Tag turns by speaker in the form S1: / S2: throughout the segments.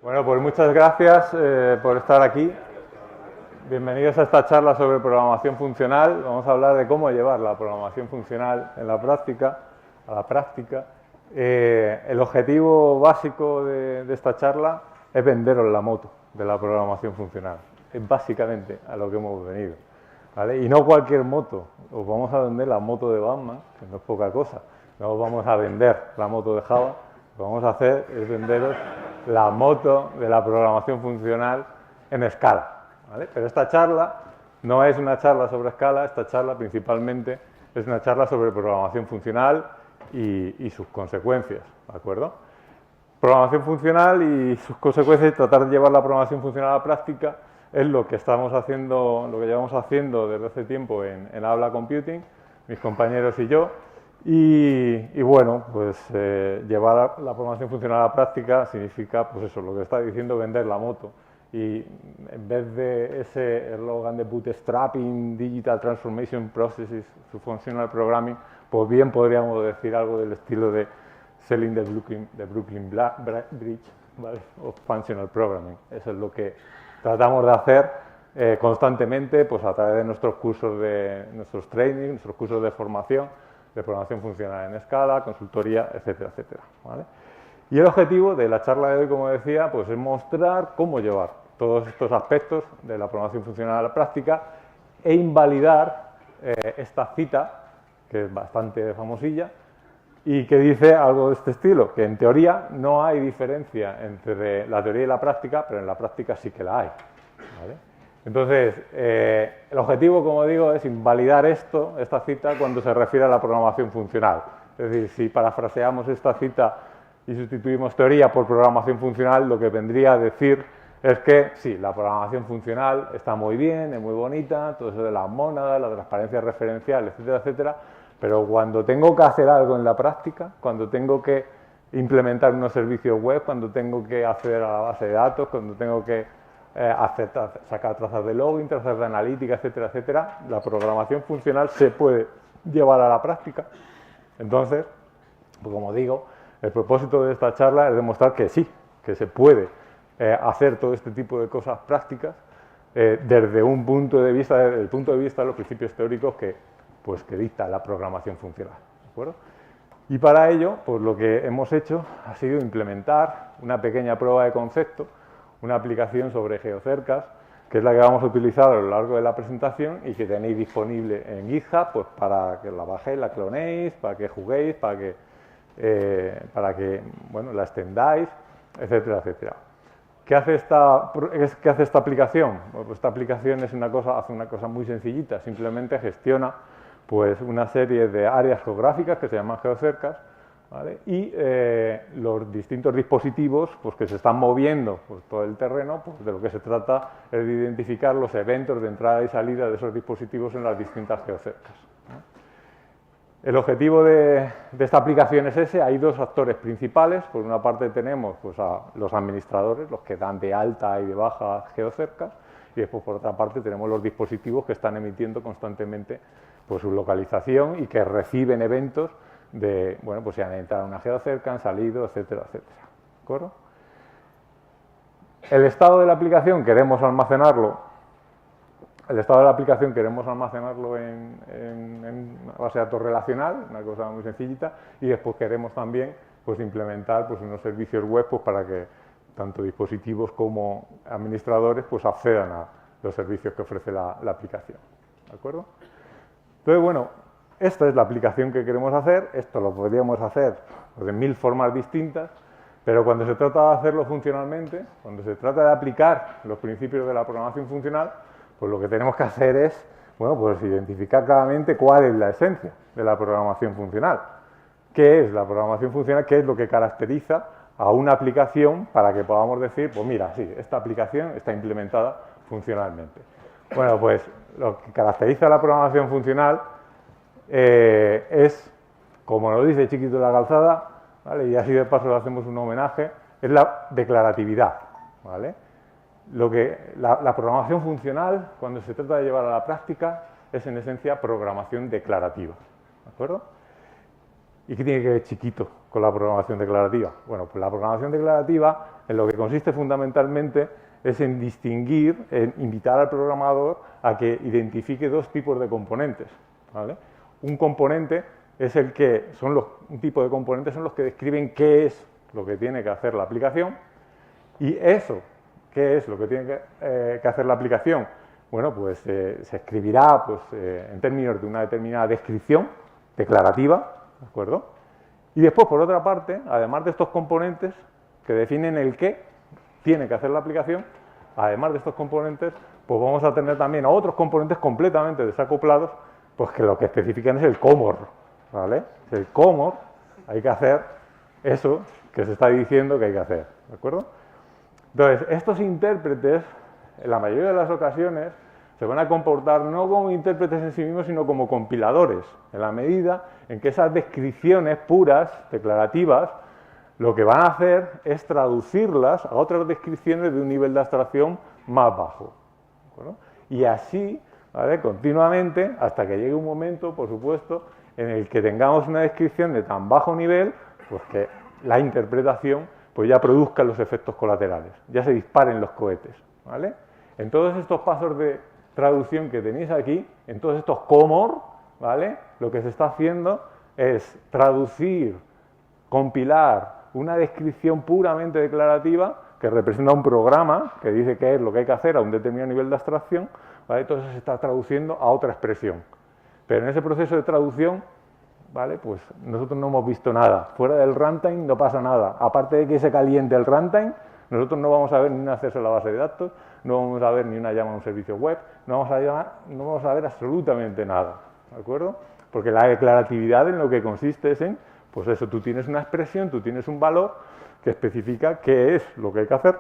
S1: Bueno, pues muchas gracias por estar aquí. Bienvenidos a esta charla sobre programación funcional. Vamos a hablar de cómo llevar la programación funcional en la práctica, a la práctica. El objetivo básico de esta charla es venderos la moto de la programación funcional. Es básicamente a lo que hemos venido, ¿vale? Y no cualquier moto. Os vamos a vender la moto de Batman, que no es poca cosa. No os vamos a vender la moto de Java. Lo que vamos a hacer es venderos la moto de la programación funcional en Scala, ¿vale? Pero esta charla no es una charla sobre Scala, esta charla principalmente es una charla sobre programación funcional y sus consecuencias, ¿de acuerdo? Programación funcional y sus consecuencias, tratar de llevar la programación funcional a la práctica es lo que estamos haciendo, lo que llevamos haciendo desde hace tiempo en Habla Computing, mis compañeros y yo. Y bueno, pues llevar la programación funcional a la práctica significa, pues eso, lo que está diciendo, vender la moto. Y en vez de ese eslogan de bootstrapping, digital transformation processes to functional programming, pues bien podríamos decir algo del estilo de selling the Brooklyn Bridge, ¿vale? Of functional programming. Eso es lo que tratamos de hacer constantemente, pues a través de nuestros cursos nuestros trainings, nuestros cursos de formación de programación funcional en Scala, consultoría, etcétera, etcétera, ¿vale? Y el objetivo de la charla de hoy, como decía, pues es mostrar cómo llevar todos estos aspectos de la programación funcional a la práctica e invalidar esta cita, que es bastante famosilla, y que dice algo de este estilo, que en teoría no hay diferencia entre la teoría y la práctica, pero en la práctica sí que la hay, ¿vale? Entonces, el objetivo, como digo, es invalidar esta cita, cuando se refiere a la programación funcional. Es decir, si parafraseamos esta cita y sustituimos teoría por programación funcional, lo que vendría a decir es que sí, la programación funcional está muy bien, es muy bonita, todo eso de las mónadas, la transparencia referencial, etcétera, etcétera, pero cuando tengo que hacer algo en la práctica, cuando tengo que implementar unos servicios web, cuando tengo que acceder a la base de datos, cuando tengo que sacar trazas de login, trazas de analítica, etcétera, etcétera, la programación funcional se puede llevar a la práctica. Entonces, pues como digo, el propósito de esta charla es demostrar que sí, que se puede hacer todo este tipo de cosas prácticas desde un punto de vista, desde el punto de vista de los principios teóricos que dicta la programación funcional, ¿de acuerdo? Y para ello, pues lo que hemos hecho ha sido implementar una pequeña prueba de concepto, una aplicación sobre geocercas, que es la que vamos a utilizar a lo largo de la presentación y que tenéis disponible en GitHub, pues para que la bajéis, la clonéis, para que juguéis, para que bueno, la extendáis, etcétera, etcétera. ¿Qué hace esta aplicación? Pues esta aplicación hace una cosa muy sencillita, simplemente gestiona pues una serie de áreas geográficas que se llaman geocercas, ¿vale? Y los distintos dispositivos pues, que se están moviendo por todo el terreno, pues de lo que se trata es de identificar los eventos de entrada y salida de esos dispositivos en las distintas geocercas, ¿no? El objetivo de esta aplicación es ese. Hay dos actores principales. Por una parte tenemos pues, a los administradores, los que dan de alta y de baja geocercas, y después por otra parte tenemos los dispositivos que están emitiendo constantemente pues, su localización y que reciben eventos de, bueno, pues si han entrado a una geocerca, han salido, etcétera, etcétera. ¿De acuerdo? El estado de la aplicación queremos almacenarlo. El estado de la aplicación queremos almacenarlo en una base de datos relacional, una cosa muy sencillita, y después queremos también pues, implementar pues, unos servicios web pues, para que tanto dispositivos como administradores pues, accedan a los servicios que ofrece la aplicación. ¿De acuerdo? Entonces, bueno, esta es la aplicación que queremos hacer. Esto lo podríamos hacer de 1000 formas distintas, pero cuando se trata de hacerlo funcionalmente, cuando se trata de aplicar los principios de la programación funcional, pues lo que tenemos que hacer es, bueno, pues identificar claramente cuál es la esencia de la programación funcional. ¿Qué es la programación funcional? ¿Qué es lo que caracteriza a una aplicación para que podamos decir, pues mira, sí, esta aplicación está implementada funcionalmente? Bueno, pues lo que caracteriza a la programación funcional es, como nos dice Chiquito de la Calzada, ¿vale? Y así de paso le hacemos un homenaje, es la declaratividad, ¿vale? La programación funcional, cuando se trata de llevar a la práctica, es en esencia programación declarativa, ¿de acuerdo? ¿Y qué tiene que ver Chiquito con la programación declarativa? Bueno, pues la programación declarativa en lo que consiste fundamentalmente es en distinguir, en invitar al programador a que identifique dos tipos de componentes, ¿vale? Un componente es un tipo de componentes son los que describen qué es lo que tiene que hacer la aplicación, y eso, qué es lo que tiene que hacer la aplicación, bueno, pues se escribirá pues, en términos de una determinada descripción declarativa, ¿de acuerdo? Y después, por otra parte, además de estos componentes que definen el qué tiene que hacer la aplicación, además de estos componentes, pues vamos a tener también otros componentes completamente desacoplados, pues que lo que especifican es el cómo, ¿vale? El cómo hay que hacer eso que se está diciendo que hay que hacer, ¿de acuerdo? Entonces, estos intérpretes, en la mayoría de las ocasiones, se van a comportar no como intérpretes en sí mismos, sino como compiladores, en la medida en que esas descripciones puras, declarativas, lo que van a hacer es traducirlas a otras descripciones de un nivel de abstracción más bajo, ¿de acuerdo? Y así, ¿vale?, continuamente, hasta que llegue un momento, por supuesto, en el que tengamos una descripción de tan bajo nivel, pues que la interpretación pues ya produzca los efectos colaterales, ya se disparen los cohetes, ¿vale? En todos estos pasos de traducción que tenéis aquí, en todos estos comor, ¿vale?, lo que se está haciendo es traducir, compilar una descripción puramente declarativa que representa un programa que dice qué es lo que hay que hacer a un determinado nivel de abstracción, ¿vale? Entonces se está traduciendo a otra expresión. Pero en ese proceso de traducción, ¿vale?, pues nosotros no hemos visto nada. Fuera del runtime no pasa nada. Aparte de que se caliente el runtime, nosotros no vamos a ver ni un acceso a la base de datos, no vamos a ver ni una llamada a un servicio web, no vamos a ver absolutamente nada, ¿de acuerdo? Porque la declaratividad en lo que consiste es en, pues eso, tú tienes una expresión, tú tienes un valor que especifica qué es lo que hay que hacer,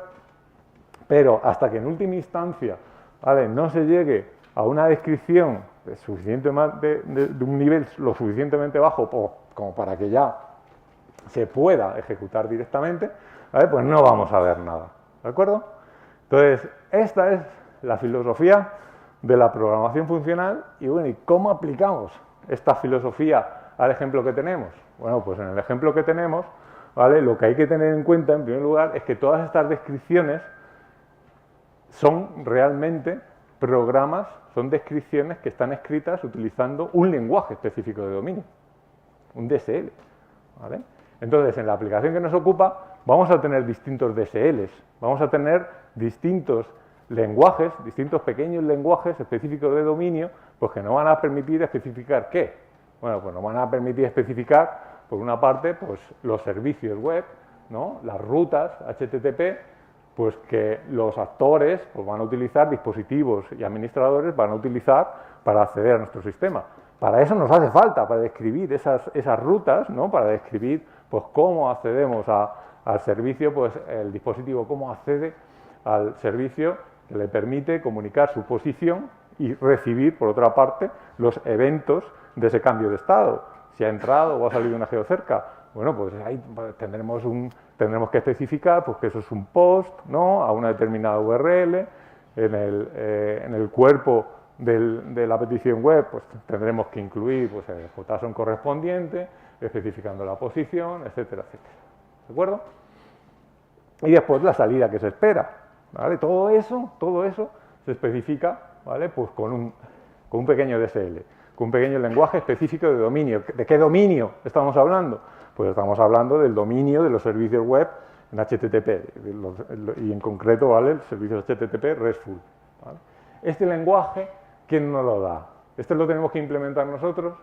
S1: pero hasta que en última instancia, ¿vale?, no se llegue a una descripción de un nivel lo suficientemente bajo como para que ya se pueda ejecutar directamente, ¿vale?, pues no vamos a ver nada, ¿de acuerdo? Entonces, esta es la filosofía de la programación funcional y, bueno, ¿y cómo aplicamos esta filosofía al ejemplo que tenemos? Bueno, pues en el ejemplo que tenemos, ¿vale?, lo que hay que tener en cuenta, en primer lugar, es que todas estas descripciones son realmente programas, son descripciones que están escritas utilizando un lenguaje específico de dominio, un DSL, ¿vale? Entonces, en la aplicación que nos ocupa, vamos a tener distintos DSLs, vamos a tener distintos lenguajes, distintos pequeños lenguajes específicos de dominio, pues que nos van a permitir especificar ¿qué? Bueno, pues nos van a permitir especificar, por una parte, pues los servicios web, ¿no?, las rutas HTTP, pues que los actores pues van a utilizar, dispositivos y administradores van a utilizar para acceder a nuestro sistema. Para eso nos hace falta, para describir esas rutas, ¿no?, para describir pues cómo accedemos al servicio, pues el dispositivo cómo accede al servicio que le permite comunicar su posición y recibir, por otra parte, los eventos de ese cambio de estado. Si ha entrado o ha salido una geocerca, bueno, pues ahí tendremos que especificar pues que eso es un post, ¿no?, a una determinada URL, en el cuerpo de la petición web, pues tendremos que incluir pues, el JSON correspondiente, especificando la posición, etcétera, etcétera. ¿De acuerdo? Y después la salida que se espera, ¿vale? Todo eso se especifica, ¿vale?, pues con un pequeño DSL, con un pequeño lenguaje específico de dominio. ¿De qué dominio estamos hablando? Pues estamos hablando del dominio de los servicios web en HTTP, y en concreto, ¿vale?, el servicio HTTP RESTful, ¿vale? Este lenguaje, ¿quién nos lo da? ¿Este lo tenemos que implementar nosotros?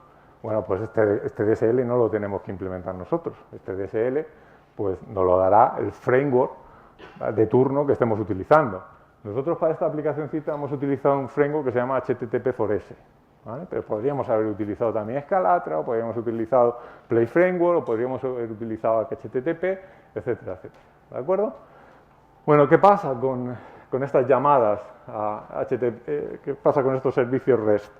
S1: Bueno, pues este DSL no lo tenemos que implementar nosotros. Este DSL pues nos lo dará el framework de turno que estemos utilizando. Nosotros para esta aplicacióncita hemos utilizado un framework que se llama HTTP4S, ¿vale? Pero podríamos haber utilizado también Scalatra, o podríamos haber utilizado Play Framework, o podríamos haber utilizado HTTP, etcétera, etcétera. ¿De acuerdo? Bueno, ¿qué pasa con estas llamadas a HTTP? ¿Qué pasa con estos servicios REST?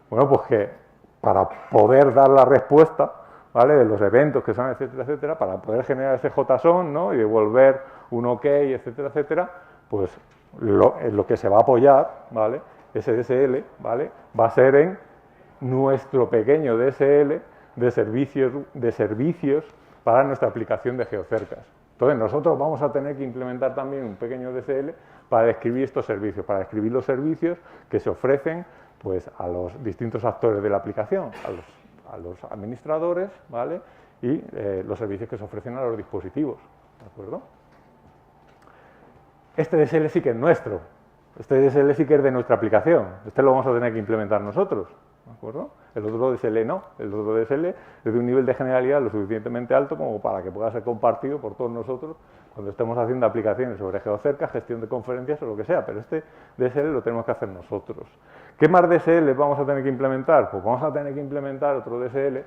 S1: Bueno, pues que para poder dar la respuesta, ¿vale?, de los eventos que son, etcétera, etcétera, para poder generar ese JSON, ¿no?, y devolver un OK, etcétera, etcétera, pues lo que se va a apoyar, ¿vale?, ese DSL, ¿vale?, va a ser en nuestro pequeño DSL de servicios para nuestra aplicación de geocercas, Entonces nosotros vamos a tener que implementar también un pequeño DSL para describir estos servicios, para describir los servicios que se ofrecen pues, a los distintos actores de la aplicación, a los administradores, ¿vale? Y los servicios que se ofrecen a los dispositivos, ¿de acuerdo? Este DSL sí que es nuestro, este DSL sí que es de nuestra aplicación, este lo vamos a tener que implementar nosotros, ¿de acuerdo? El otro DSL no, el otro DSL es de un nivel de generalidad lo suficientemente alto como para que pueda ser compartido por todos nosotros cuando estemos haciendo aplicaciones sobre geocerca, gestión de conferencias o lo que sea, pero este DSL lo tenemos que hacer nosotros. ¿Qué más DSL vamos a tener que implementar? Pues vamos a tener que implementar otro DSL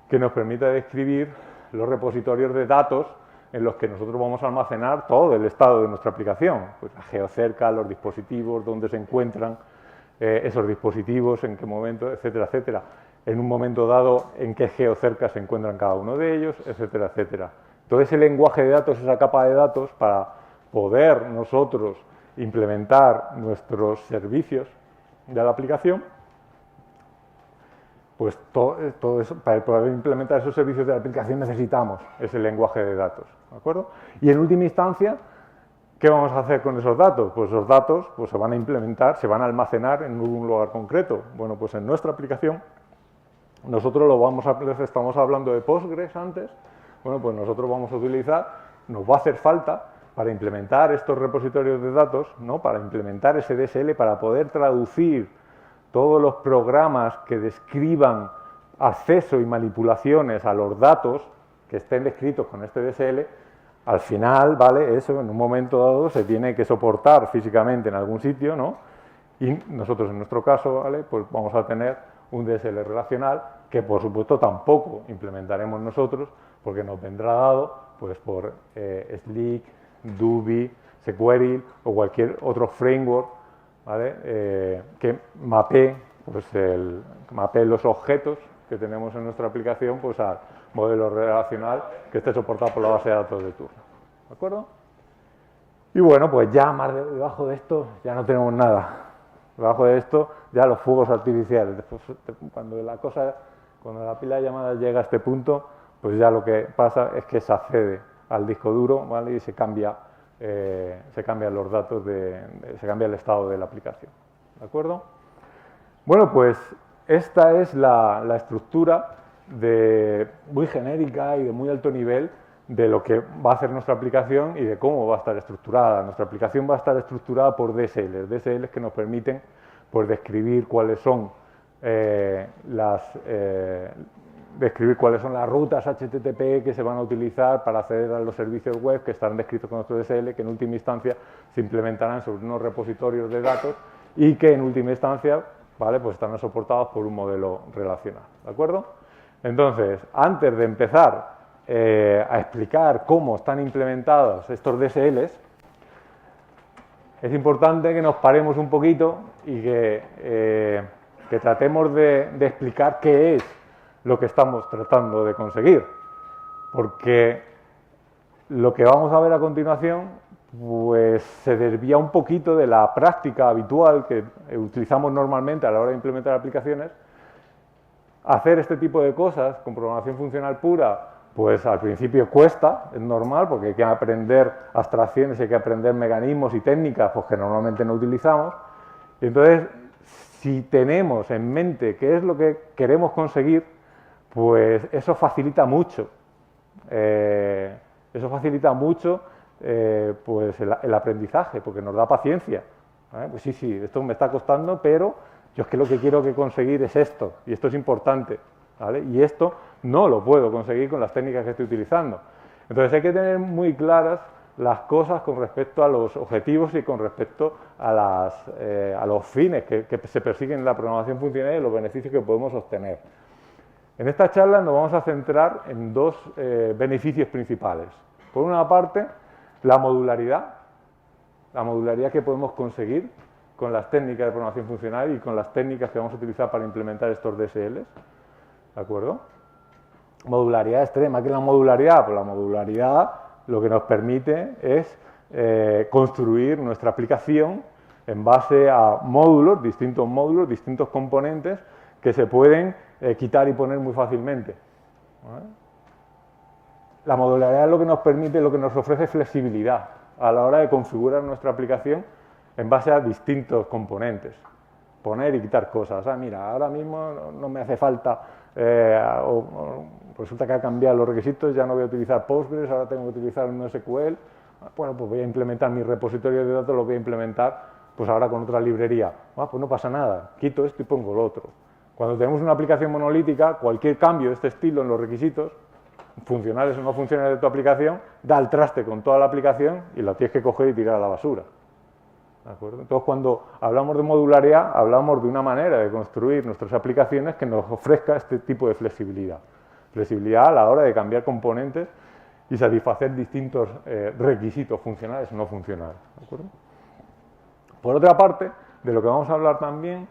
S1: que nos permita describir los repositorios de datos en los que nosotros vamos a almacenar todo el estado de nuestra aplicación, pues la geocerca, los dispositivos, dónde se encuentran esos dispositivos, en qué momento, etcétera, etcétera. En un momento dado, en qué geocerca se encuentran cada uno de ellos, etcétera, etcétera. Todo ese lenguaje de datos, esa capa de datos, para poder nosotros implementar nuestros servicios de la aplicación, pues todo eso, para poder implementar esos servicios de la aplicación necesitamos ese lenguaje de datos, ¿de acuerdo? Y en última instancia, ¿qué vamos a hacer con esos datos? Pues esos datos pues, se van a implementar, se van a almacenar en un lugar concreto. Bueno, pues en nuestra aplicación, nosotros estamos hablando de Postgres antes, bueno, pues nosotros vamos a utilizar, nos va a hacer falta para implementar estos repositorios de datos, ¿no? Para implementar ese DSL, para poder traducir todos los programas que describan acceso y manipulaciones a los datos que estén descritos con este DSL, al final, ¿vale? Eso en un momento dado se tiene que soportar físicamente en algún sitio, ¿no? Y nosotros en nuestro caso, ¿vale? Pues vamos a tener un DSL relacional que por supuesto tampoco implementaremos nosotros porque nos vendrá dado pues por Slick, Duby, Sequeril o cualquier otro framework, ¿vale? Que mapee los objetos que tenemos en nuestra aplicación pues al modelo relacional que esté soportado por la base de datos de turno, ¿de acuerdo? Y bueno, pues ya más debajo de esto ya no tenemos nada. Debajo de esto ya los fuegos artificiales. Después, cuando la pila de llamadas llega a este punto, pues ya lo que pasa es que se accede al disco duro, ¿vale? Y se cambian los datos, se cambia el estado de la aplicación, ¿de acuerdo? Bueno, pues esta es la estructura muy genérica y de muy alto nivel de lo que va a hacer nuestra aplicación y de cómo va a estar estructurada. Nuestra aplicación va a estar estructurada por DSLs que nos permiten pues, describir cuáles son las rutas HTTP que se van a utilizar para acceder a los servicios web que estarán descritos con nuestro DSL, que en última instancia se implementarán sobre unos repositorios de datos y que en última instancia, ¿vale? Pues estarán soportados por un modelo relacional, ¿de acuerdo? Entonces, antes de empezar a explicar cómo están implementados estos DSLs, es importante que nos paremos un poquito y que tratemos de explicar qué es lo que estamos tratando de conseguir, porque lo que vamos a ver a continuación pues se desvía un poquito de la práctica habitual que utilizamos normalmente a la hora de implementar aplicaciones. Hacer este tipo de cosas con programación funcional pura, pues al principio cuesta, es normal, porque hay que aprender abstracciones, hay que aprender mecanismos y técnicas pues, que normalmente no utilizamos. Y entonces, si tenemos en mente qué es lo que queremos conseguir, pues eso facilita mucho. Pues el aprendizaje, porque nos da paciencia. Pues sí, esto me está costando, pero yo es que lo que quiero conseguir es esto, y esto es importante, ¿vale? Y esto no lo puedo conseguir con las técnicas que estoy utilizando. Entonces hay que tener muy claras las cosas con respecto a los objetivos y con respecto a los fines que se persiguen en la programación funcional y los beneficios que podemos obtener. En esta charla nos vamos a centrar en dos beneficios principales. Por una parte, la modularidad que podemos conseguir con las técnicas de programación funcional y con las técnicas que vamos a utilizar para implementar estos DSLs, ¿de acuerdo? Modularidad extrema. ¿Qué es la modularidad? Pues la modularidad lo que nos permite es construir nuestra aplicación en base a módulos, distintos componentes que se pueden quitar y poner muy fácilmente, ¿vale? la modularidad es lo que nos permite, lo que nos ofrece flexibilidad a la hora de configurar nuestra aplicación en base a distintos componentes. Poner y quitar cosas. Mira, ahora mismo no me hace falta, o resulta que ha cambiado los requisitos, ya no voy a utilizar Postgres, ahora tengo que utilizar un SQL. Bueno, pues voy a implementar mi repositorio de datos, lo voy a implementar pues ahora con otra librería. Pues no pasa nada, quito esto y pongo lo otro. Cuando tenemos una aplicación monolítica, cualquier cambio de este estilo en los requisitos, funcionales o no funcionales de tu aplicación, da el traste con toda la aplicación y la tienes que coger y tirar a la basura. ¿De acuerdo? Entonces, cuando hablamos de modularidad, hablamos de una manera de construir nuestras aplicaciones que nos ofrezca este tipo de flexibilidad. Flexibilidad a la hora de cambiar componentes y satisfacer distintos requisitos funcionales o no funcionales. ¿De acuerdo? Por otra parte, de lo que vamos a hablar también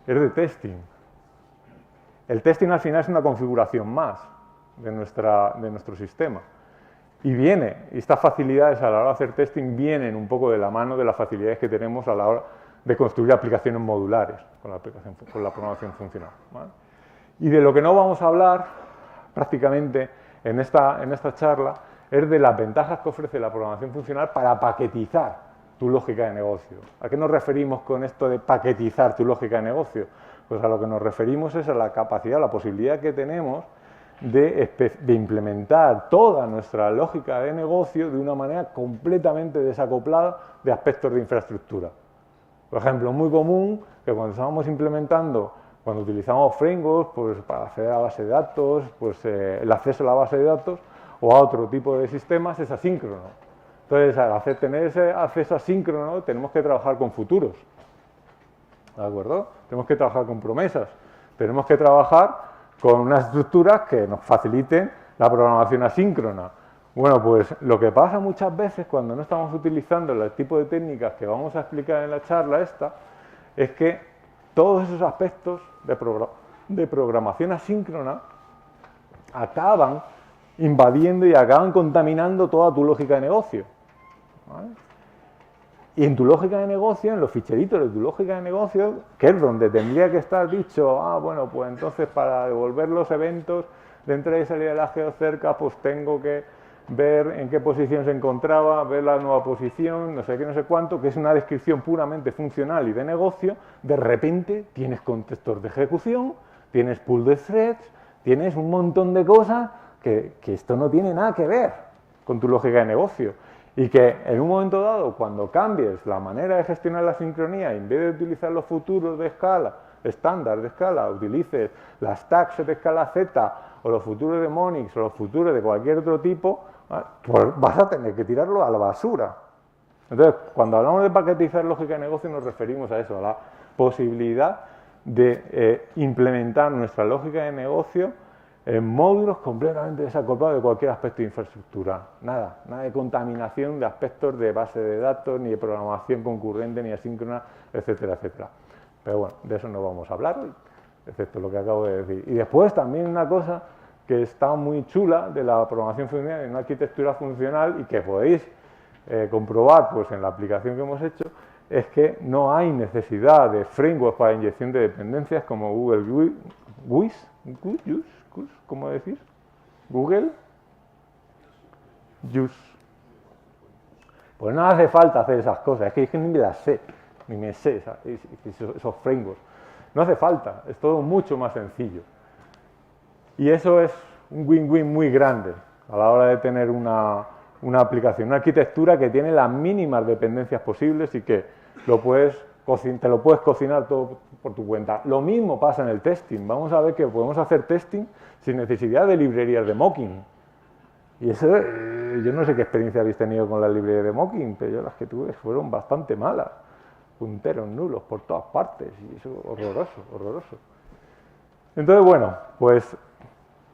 S1: es de testing. El testing al final es una configuración más de nuestro sistema. Y estas facilidades a la hora de hacer testing vienen un poco de la mano de las facilidades que tenemos a la hora de construir aplicaciones modulares con la programación funcional, ¿vale? Y de lo que no vamos a hablar prácticamente en esta charla es de las ventajas que ofrece la programación funcional para paquetizar tu lógica de negocio. ¿A qué nos referimos con esto de paquetizar tu lógica de negocio? Pues a lo que nos referimos es a la capacidad, la posibilidad que tenemos de implementar toda nuestra lógica de negocio de una manera completamente desacoplada de aspectos de infraestructura. Por ejemplo, es muy común que cuando estamos implementando, cuando utilizamos frameworks pues, para acceder a la base de datos, pues el acceso a la base de datos o a otro tipo de sistemas es asíncrono. Entonces, al tener ese acceso asíncrono, tenemos que trabajar con futuros. ¿De acuerdo? Tenemos que trabajar con promesas. Tenemos que trabajar con unas estructuras que nos faciliten la programación asíncrona. Bueno, pues lo que pasa muchas veces cuando no estamos utilizando el tipo de técnicas que vamos a explicar en la charla esta, es que todos esos aspectos de programación asíncrona acaban invadiendo y acaban contaminando toda tu lógica de negocio, ¿vale? Y en tu lógica de negocio, en los ficheritos de tu lógica de negocio, que es donde tendría que estar dicho, bueno, pues entonces para devolver los eventos de entrada y salida de la geocerca, pues tengo que ver en qué posición se encontraba, ver la nueva posición, no sé qué, no sé cuánto, que es una descripción puramente funcional y de negocio. De repente tienes contextos de ejecución, tienes pool de threads, tienes un montón de cosas que esto no tiene nada que ver con tu lógica de negocio. Y que en un momento dado, cuando cambies la manera de gestionar la sincronía, en vez de utilizar los futuros de escala, estándar de escala, utilices las tags de escala Z o los futuros de Monix o los futuros de cualquier otro tipo, pues vas a tener que tirarlo a la basura. Entonces, cuando hablamos de paquetizar lógica de negocio, nos referimos a eso, a la posibilidad de implementar nuestra lógica de negocio en módulos completamente desacoplados de cualquier aspecto de infraestructura. Nada de contaminación de aspectos de base de datos, ni de programación concurrente, ni asíncrona, etcétera, etcétera. Pero bueno, de eso no vamos a hablar hoy, excepto lo que acabo de decir. Y después también una cosa que está muy chula de la programación funcional en una arquitectura funcional y que podéis comprobar pues, en la aplicación que hemos hecho, es que no hay necesidad de frameworks para inyección de dependencias como Google GUIS, ¿cómo decir? Google Use. Pues no hace falta hacer esas cosas, es que ni me las sé, ni me sé esos frameworks. No hace falta, es todo mucho más sencillo. Y eso es un win-win muy grande a la hora de tener una aplicación, una arquitectura que tiene las mínimas dependencias posibles y que te lo puedes cocinar todo por tu cuenta. Lo mismo pasa en el testing. Vamos a ver que podemos hacer testing sin necesidad de librerías de mocking. Y eso, yo no sé qué experiencia habéis tenido con las librerías de mocking, pero yo las que tuve fueron bastante malas. Punteros nulos por todas partes y eso horroroso, horroroso. Entonces, bueno, pues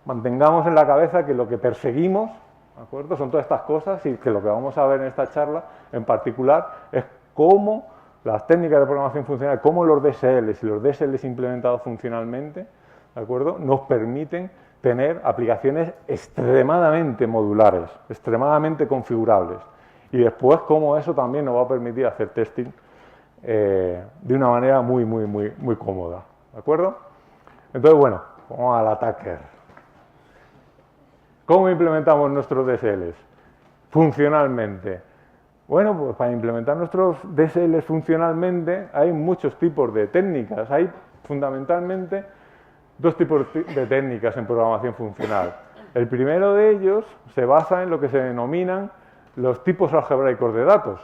S1: mantengamos en la cabeza que lo que perseguimos, ¿de acuerdo?, son todas estas cosas y que lo que vamos a ver en esta charla en particular es cómo las técnicas de programación funcional, cómo los DSLs y los DSLs implementados funcionalmente, ¿de acuerdo?, nos permiten tener aplicaciones extremadamente modulares, extremadamente configurables. Y después cómo eso también nos va a permitir hacer testing de una manera muy cómoda. ¿De acuerdo? Entonces, bueno, vamos al attacker. ¿Cómo implementamos nuestros DSLs? Funcionalmente. Bueno, pues para implementar nuestros DSLs funcionalmente hay muchos tipos de técnicas. Hay fundamentalmente dos tipos de técnicas en programación funcional. El primero de ellos se basa en lo que se denominan los tipos algebraicos de datos.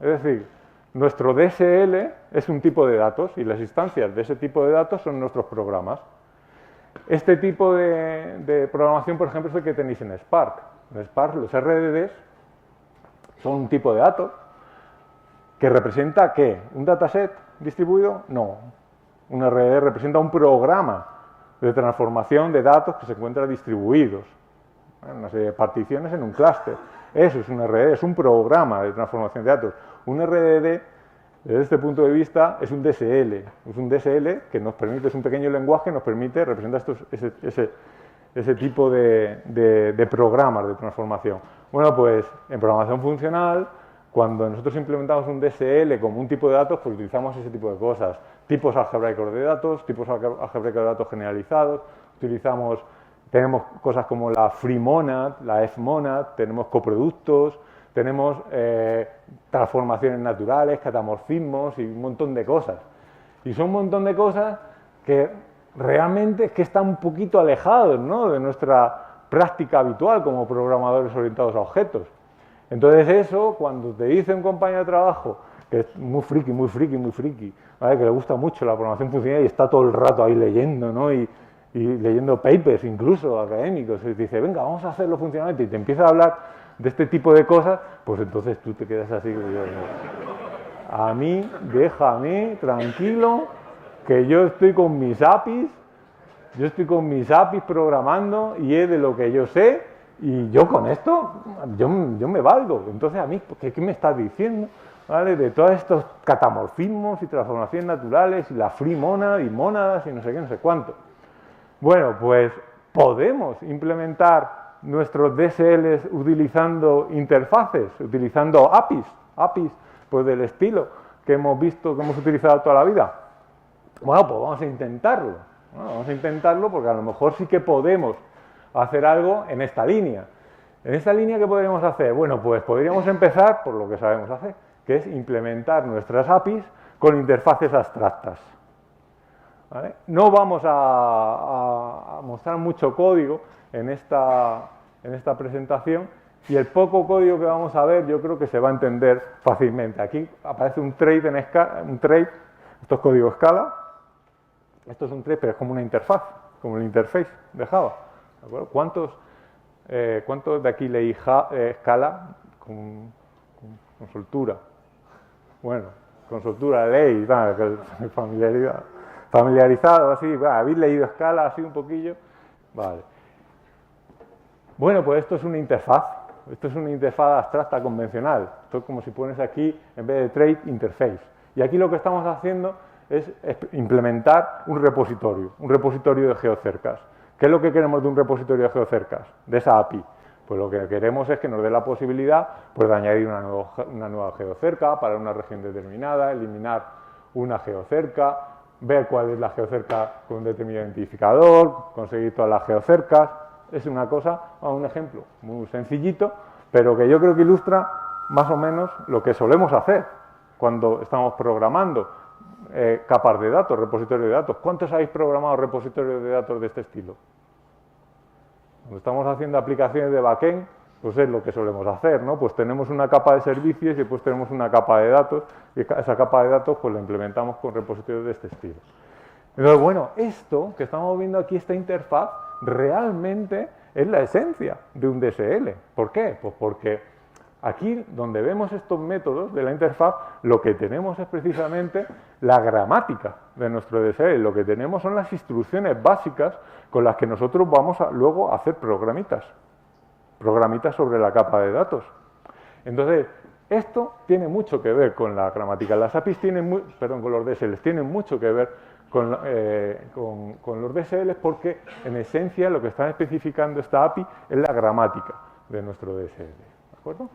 S1: Es decir, nuestro DSL es un tipo de datos y las instancias de ese tipo de datos son nuestros programas. Este tipo de programación, por ejemplo, es el que tenéis en Spark. En Spark los RDDs son un tipo de datos que representa ¿qué? ¿Un dataset distribuido? No. Un RDD representa un programa de transformación de datos que se encuentran distribuidos en una serie de particiones en un clúster. Eso es un RDD, es un programa de transformación de datos. Un RDD, desde este punto de vista, es un DSL. Es un DSL que nos permite, es un pequeño lenguaje, nos permite representar ese tipo de programas de transformación. Bueno, pues en programación funcional, cuando nosotros implementamos un DSL como un tipo de datos, pues utilizamos ese tipo de cosas. Tipos algebraicos de datos, tipos algebraicos de datos generalizados, tenemos cosas como la free monad, la f monad, tenemos coproductos, tenemos transformaciones naturales, catamorfismos y un montón de cosas. Y son un montón de cosas que realmente es que están un poquito alejados, ¿no?, de nuestra práctica habitual como programadores orientados a objetos. Entonces eso, cuando te dice un compañero de trabajo que es muy friki, ¿vale?, que le gusta mucho la programación funcional y está todo el rato ahí leyendo, ¿no?, y leyendo papers incluso académicos, y te dice, venga, vamos a hacerlo funcionalmente, y te empieza a hablar de este tipo de cosas, pues entonces tú te quedas así, a mí, déjame tranquilo, que yo estoy con mis APIs, programando y es de lo que yo sé, y yo con esto, yo me valgo. Entonces a mí, ¿qué me estás diciendo? ¿Vale? De todos estos catamorfismos y transformaciones naturales y la free monad y mónadas y no sé qué, no sé cuánto. Bueno, pues podemos implementar nuestros DSLs utilizando interfaces, utilizando APIs pues del estilo que hemos visto, que hemos utilizado toda la vida. Bueno, pues vamos a intentarlo. Vamos a intentarlo porque a lo mejor sí que podemos hacer algo en esta línea. ¿En esta línea qué podríamos hacer? Bueno, pues podríamos empezar por lo que sabemos hacer, que es implementar nuestras APIs con interfaces abstractas. ¿Vale? No vamos a mostrar mucho código en esta presentación y el poco código que vamos a ver yo creo que se va a entender fácilmente. Aquí aparece un trait, esto es código Scala, esto es un trait pero es como una interfaz, como el interface de Java. ¿De acuerdo? ¿Cuántos de aquí leí Scala con soltura? Bueno, con soltura leí, familiarizado, así, ¿habéis leído Scala así un poquillo? Vale. Bueno, pues esto es una interfaz abstracta convencional. Esto es como si pones aquí, en vez de trait, interface. Y aquí lo que estamos haciendo es implementar un repositorio de geocercas. ¿Qué es lo que queremos de un repositorio de geocercas? De esa API. Pues lo que queremos es que nos dé la posibilidad pues, de añadir una nueva geocerca para una región determinada, eliminar una geocerca, ver cuál es la geocerca con un determinado identificador, conseguir todas las geocercas. Es una cosa, un ejemplo muy sencillito, pero que yo creo que ilustra más o menos lo que solemos hacer cuando estamos programando capas de datos, repositorios de datos. ¿Cuántos habéis programado repositorios de datos de este estilo? Cuando estamos haciendo aplicaciones de backend, pues es lo que solemos hacer, ¿no? Pues tenemos una capa de servicios y después tenemos una capa de datos y esa capa de datos pues la implementamos con repositorios de este estilo. Entonces, bueno, esto que estamos viendo aquí, esta interfaz, realmente es la esencia de un DSL. ¿Por qué? Pues porque aquí, donde vemos estos métodos de la interfaz, lo que tenemos es precisamente la gramática de nuestro DSL. Lo que tenemos son las instrucciones básicas con las que nosotros vamos luego a hacer programitas sobre la capa de datos. Entonces, esto tiene mucho que ver con la gramática. Las APIs con los DSLs tienen mucho que ver con los DSLs porque, en esencia, lo que está especificando esta API es la gramática de nuestro DSL. ¿De acuerdo?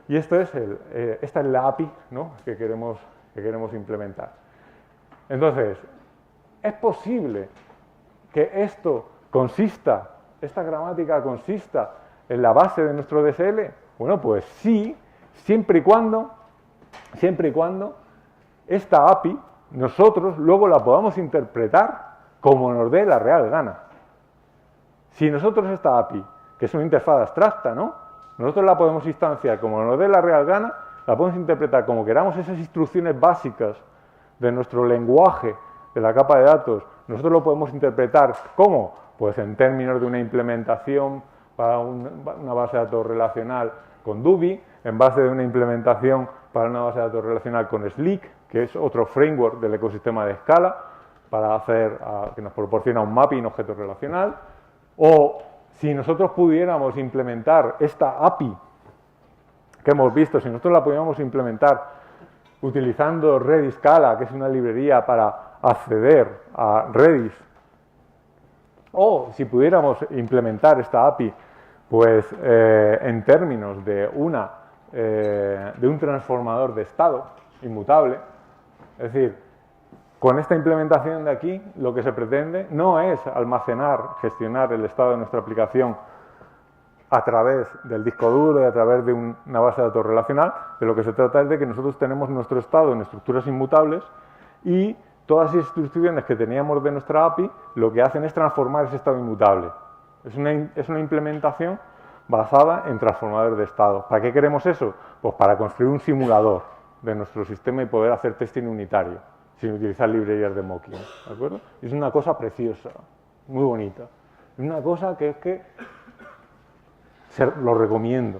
S1: Y esta es la API, ¿no?, que queremos implementar. Entonces, ¿es posible que esto consista esta gramática consista en la base de nuestro DSL? Bueno, pues sí, siempre y cuando esta API nosotros luego la podamos interpretar como nos dé la real gana. Si nosotros esta API, que es una interfaz abstracta, ¿no? Nosotros la podemos instanciar como nos dé la real gana, la podemos interpretar como queramos, esas instrucciones básicas de nuestro lenguaje, de la capa de datos, nosotros lo podemos interpretar como, pues en términos de una implementación para una base de datos relacional con DUBI, en base de una implementación para una base de datos relacional con Slick, que es otro framework del ecosistema de Scala, para hacer, que nos proporciona un mapping objeto relacional, o si nosotros pudiéramos implementar esta API que hemos visto, si nosotros la pudiéramos implementar utilizando Redis Scala, que es una librería para acceder a Redis, o si pudiéramos implementar esta API pues en términos de un transformador de estado inmutable, es decir, con esta implementación de aquí lo que se pretende no es almacenar, gestionar el estado de nuestra aplicación a través del disco duro y a través de una base de datos relacional. De lo que se trata es de que nosotros tenemos nuestro estado en estructuras inmutables y todas las instrucciones que teníamos de nuestra API lo que hacen es transformar ese estado inmutable. Es una implementación basada en transformadores de estado. ¿Para qué queremos eso? Pues para construir un simulador de nuestro sistema y poder hacer testing unitario, sin utilizar librerías de mocking, ¿de acuerdo? Y es una cosa preciosa, muy bonita. Es una cosa que es que lo recomiendo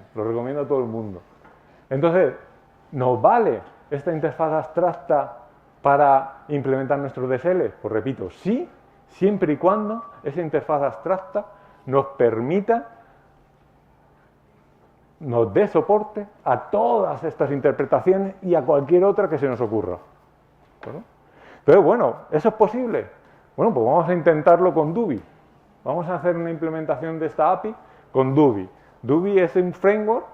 S1: a todo el mundo. Entonces, ¿nos vale esta interfaz abstracta para implementar nuestros DSL? Pues repito, sí, siempre y cuando esa interfaz abstracta nos permita, nos dé soporte a todas estas interpretaciones y a cualquier otra que se nos ocurra. ¿De acuerdo? Pero bueno, ¿eso es posible? Bueno, pues vamos a intentarlo con DUBI. Vamos a hacer una implementación de esta API con DUBI. DUBI es un framework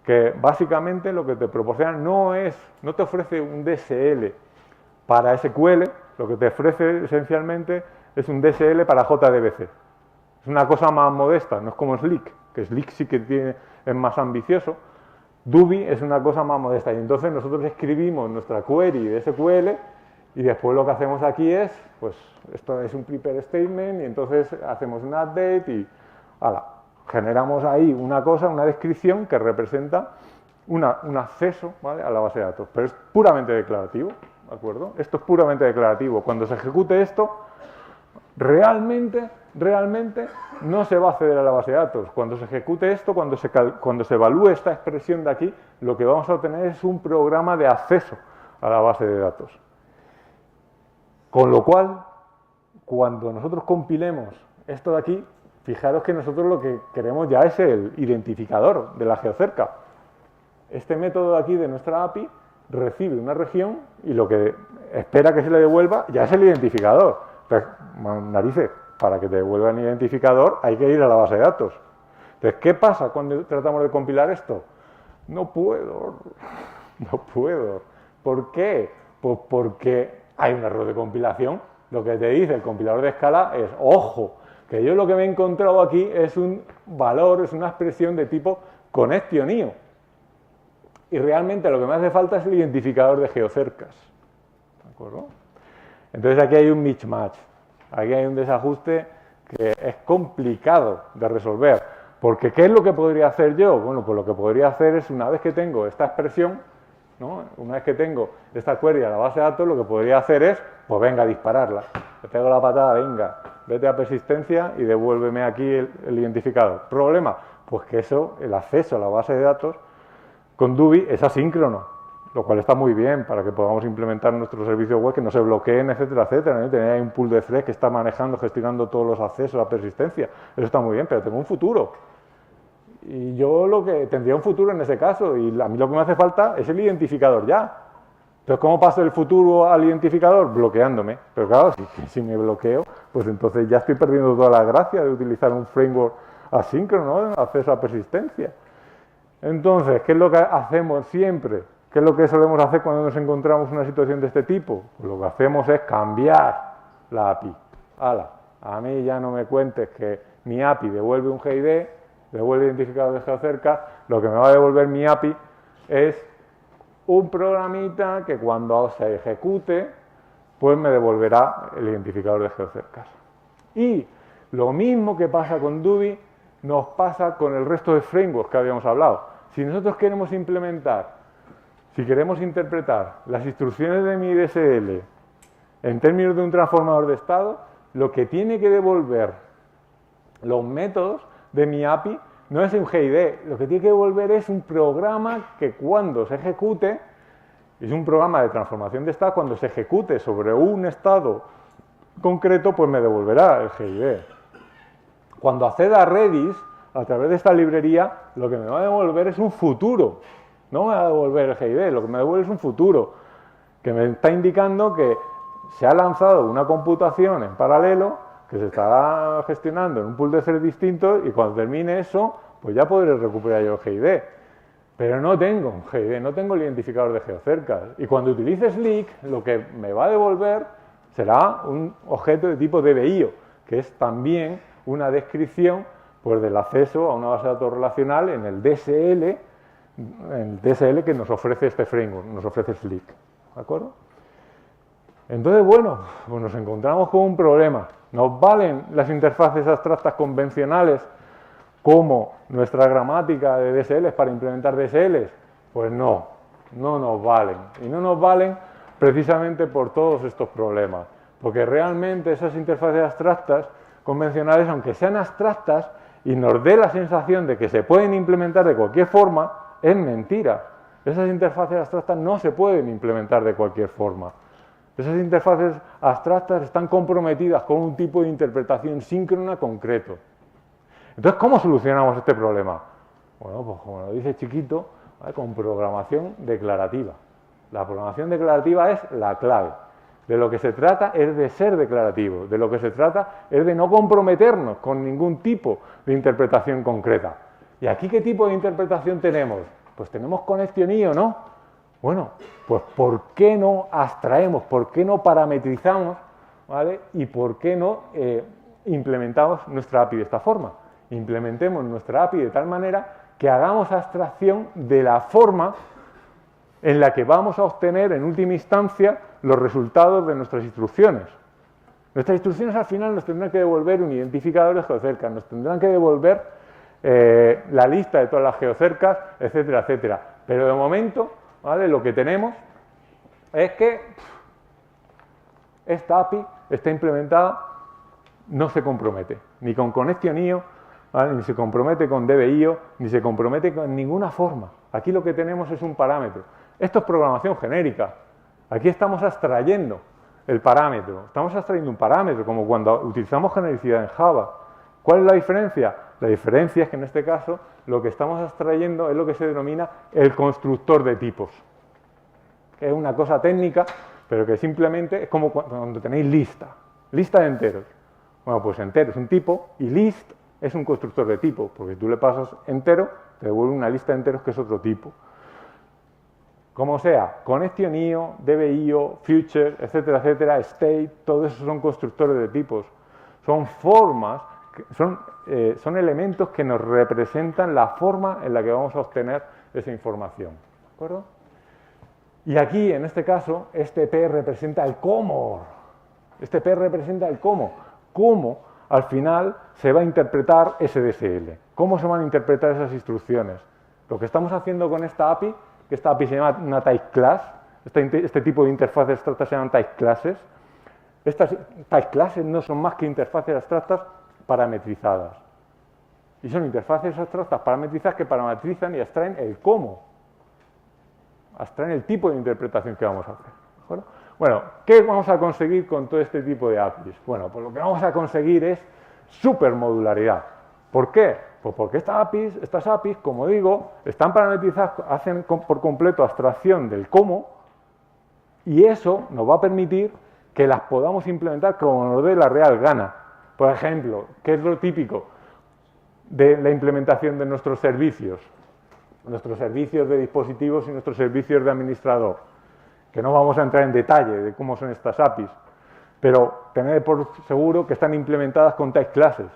S1: que básicamente lo que te proporciona no te ofrece un DSL para SQL, lo que te ofrece esencialmente es un DSL para JDBC. Es una cosa más modesta, no es como Slick, que Slick sí que es más ambicioso. DUBI es una cosa más modesta y entonces nosotros escribimos nuestra query de SQL y después lo que hacemos aquí es, pues esto es un prepare statement y entonces hacemos un update y generamos ahí una cosa, una descripción que representa un acceso, ¿vale?, a la base de datos, pero es puramente declarativo, ¿de acuerdo? Esto es puramente declarativo. Cuando se ejecute esto, realmente no se va a acceder a la base de datos. Cuando se ejecute esto, cuando se evalúe esta expresión de aquí, lo que vamos a obtener es un programa de acceso a la base de datos. Con lo cual, cuando nosotros compilemos esto de aquí, fijaros que nosotros lo que queremos ya es el identificador de la geocerca. Este método de aquí de nuestra API recibe una región y lo que espera que se le devuelva ya es el identificador. Entonces, narices, para que te devuelva el identificador hay que ir a la base de datos. Entonces, ¿qué pasa cuando tratamos de compilar esto? No puedo. ¿Por qué? Pues porque hay un error de compilación. Lo que te dice el compilador de Scala es, ojo, que yo lo que me he encontrado aquí es un valor, es una expresión de tipo connection-io. Y realmente lo que me hace falta es el identificador de geocercas. ¿De acuerdo? Entonces aquí hay un mismatch, aquí hay un desajuste que es complicado de resolver. Porque ¿qué es lo que podría hacer yo? Bueno, pues lo que podría hacer es, una vez que tengo esta expresión, ¿no?, una vez que tengo esta query a la base de datos, lo que podría hacer es, pues venga, a dispararla. Le pego la patada, venga, vete a persistencia y devuélveme aquí el identificador. ¿Problema? Pues que el acceso a la base de datos con DUBI es asíncrono, lo cual está muy bien para que podamos implementar nuestros servicios web que no se bloqueen, etcétera, etcétera, ¿no? Tener ahí un pool de threads que está manejando, gestionando todos los accesos a persistencia. Eso está muy bien, pero tengo un futuro. Y yo lo que tendría un futuro en ese caso, y a mí lo que me hace falta es el identificador ya. Entonces, ¿cómo paso el futuro al identificador? Bloqueándome. Pero claro, si me bloqueo, pues entonces ya estoy perdiendo toda la gracia de utilizar un framework asíncrono, ¿no?, acceso a persistencia. Entonces, ¿qué es lo que hacemos siempre? ¿Qué es lo que solemos hacer cuando nos encontramos en una situación de este tipo? Pues lo que hacemos es cambiar la API. A mí ya no me cuentes que mi API devuelve un GID, devuelve identificador de geocercas, lo que me va a devolver mi API es un programita que cuando se ejecute, pues me devolverá el identificador de geocercas. Y lo mismo que pasa con Duby, nos pasa con el resto de frameworks que habíamos hablado. Si nosotros queremos implementar, si queremos interpretar las instrucciones de mi DSL en términos de un transformador de estado, lo que tiene que devolver los métodos de mi API no es un GID, lo que tiene que devolver es un programa que cuando se ejecute, es un programa de transformación de estado, cuando se ejecute sobre un estado concreto, pues me devolverá el GID. Cuando acceda a Redis, a través de esta librería, lo que me va a devolver es un futuro. No me va a devolver el GID, lo que me devuelve es un futuro, que me está indicando que se ha lanzado una computación en paralelo, que se estará gestionando en un pool de threads distintos, y cuando termine eso, pues ya podré recuperar yo el GID. Pero no tengo un GID, no tengo el identificador de geocercas. Y cuando utilice Slick, lo que me va a devolver será un objeto de tipo DBIO, que es también una descripción pues, del acceso a una base de datos relacional en el DSL que nos ofrece este framework, nos ofrece Slick. ¿De acuerdo? Entonces, bueno, pues nos encontramos con un problema. ¿Nos valen las interfaces abstractas convencionales como nuestra gramática de DSLs para implementar DSLs? Pues no, no nos valen. Y no nos valen precisamente por todos estos problemas. Porque realmente esas interfaces abstractas convencionales, aunque sean abstractas y nos dé la sensación de que se pueden implementar de cualquier forma, es mentira. Esas interfaces abstractas no se pueden implementar de cualquier forma. Esas interfaces abstractas están comprometidas con un tipo de interpretación síncrona concreto. Entonces, ¿cómo solucionamos este problema? Bueno, pues como lo dice Chiquito, ¿vale? Con programación declarativa. La programación declarativa es la clave. De lo que se trata es de ser declarativo, de lo que se trata es de no comprometernos con ningún tipo de interpretación concreta. ¿Y aquí qué tipo de interpretación tenemos? Pues tenemos conexionio, ¿no? Bueno, pues ¿por qué no abstraemos, por qué no parametrizamos, ¿vale? Y por qué no implementamos nuestra API de esta forma? Implementemos nuestra API de tal manera que hagamos abstracción de la forma en la que vamos a obtener en última instancia los resultados de nuestras instrucciones. Nuestras instrucciones al final nos tendrán que devolver un identificador de geocercas, nos tendrán que devolver la lista de todas las geocercas, etcétera, etcétera. Pero de momento, ¿vale? Lo que tenemos es que esta API está implementada, no se compromete, ni con conexionio, ¿vale? Ni se compromete con DBIO, ni se compromete con ninguna forma. Aquí lo que tenemos es un parámetro. Esto es programación genérica. Aquí estamos abstrayendo el parámetro. Estamos abstrayendo un parámetro, como cuando utilizamos genericidad en Java. ¿Cuál es la diferencia? La diferencia es que en este caso lo que estamos abstrayendo es lo que se denomina el constructor de tipos. Que es una cosa técnica, pero que simplemente es como cuando tenéis lista de enteros. Bueno, pues entero es un tipo y list es un constructor de tipo, porque tú le pasas entero, te devuelve una lista de enteros que es otro tipo. Como sea, conexionio, DBIO, future, etcétera, etcétera, state, todo eso son constructores de tipos. Son formas, son elementos que nos representan la forma en la que vamos a obtener esa información. ¿De acuerdo? Y aquí, en este caso, este P representa el cómo. Este P representa el cómo. Cómo, al final, se va a interpretar ese DSL. Cómo se van a interpretar esas instrucciones. Lo que estamos haciendo con esta API, que esta API se llama una type class, este tipo de interfaces abstractas se llaman type classes. Estas type classes no son más que interfaces abstractas parametrizadas. Y son interfaces abstractas parametrizadas que parametrizan y abstraen el cómo. Abstraen el tipo de interpretación que vamos a hacer. ¿De acuerdo? Bueno, ¿qué vamos a conseguir con todo este tipo de APIs? Bueno, pues lo que vamos a conseguir es supermodularidad. ¿Por qué? Pues porque estas APIs, como digo, están parametrizadas, hacen por completo abstracción del cómo, y eso nos va a permitir que las podamos implementar como nos dé la real gana. Por ejemplo, ¿qué es lo típico de la implementación de nuestros servicios? Nuestros servicios de dispositivos y nuestros servicios de administrador. Que no vamos a entrar en detalle de cómo son estas APIs, pero tened por seguro que están implementadas con type classes.